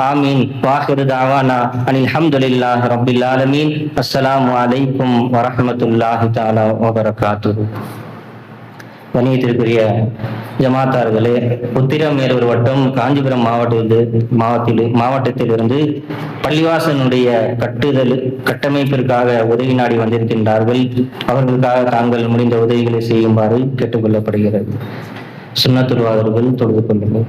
ஆமீன். வாஹிரு தஅவானா அனில் ஹம்துலில்லாஹி ரப்பில் ஆலமீன். அஸ்ஸலாமு அலைக்கும் வரஹ்மத்துல்லாஹி தஆலா வ பரகாத்துஹு. கண்ணியத்திற்குரிய ஜமாத்தார்களே, உத்திரமேரூர் வட்டம் காஞ்சிபுரம் மாவட்டத்திலிருந்து பள்ளிவாசனுடைய கட்டமைப்பிற்காக உதவி நாடி வந்திருக்கின்றார்கள். அவர்களுக்காக தாங்கள் முடிந்த உதவிகளை செய்யுமாறு கேட்டுக்கொள்ளப்படுகிறது. சுன்னத்துல் வாதர்கள் தொழுது கொள்ளுங்கள்.